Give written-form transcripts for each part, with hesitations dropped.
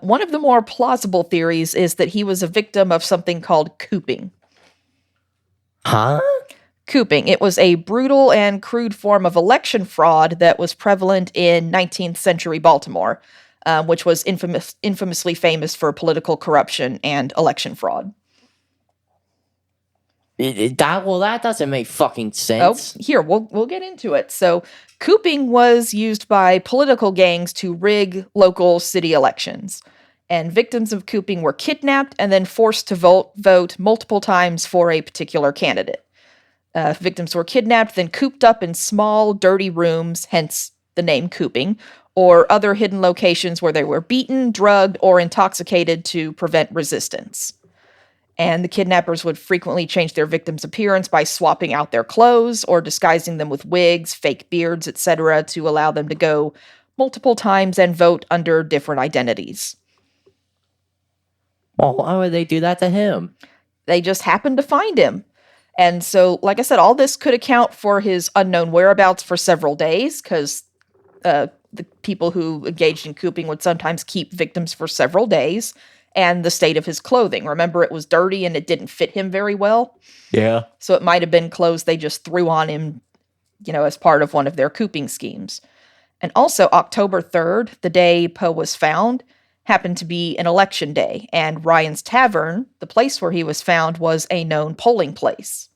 One of the more plausible theories is that he was a victim of something called cooping. Huh? Cooping. It was a brutal and crude form of election fraud that was prevalent in 19th century Baltimore, which was infamously famous for political corruption and election fraud. That doesn't make fucking Oh, sense. here, we'll get into it. So, cooping was used by political gangs to rig local city elections. And victims of cooping were kidnapped and then forced to vote multiple times for a particular candidate. Victims were kidnapped, then cooped up in small, dirty rooms, hence the name cooping, or other hidden locations where they were beaten, drugged, or intoxicated to prevent resistance. And the kidnappers would frequently change their victims' appearance by swapping out their clothes or disguising them with wigs, fake beards, etc., to allow them to go multiple times and vote under different identities. Well, why would they do that to him? They just happened to find him. And so, like I said, all this could account for his unknown whereabouts for several days, because the people who engaged in cooping would sometimes keep victims for several days, and the state of his clothing. Remember, it was dirty and it didn't fit him very well. Yeah. So it might have been clothes they just threw on him, as part of one of their cooping schemes. And also, October 3rd, the day Poe was found, happened to be an election day, and Ryan's Tavern, the place where he was found, was a known polling place.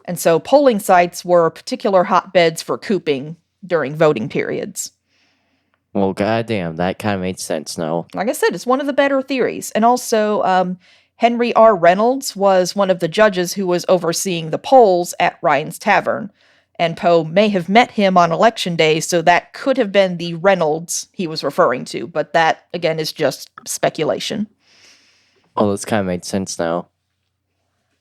And so polling sites were particular hotbeds for cooping during voting periods. Well, goddamn, that kind of made sense now. Like I said, it's one of the better theories. And also, Henry R. Reynolds was one of the judges who was overseeing the polls at Ryan's Tavern. And Poe may have met him on election day, so that could have been the Reynolds he was referring to. But that, again, is just speculation. Well, this kind of made sense now.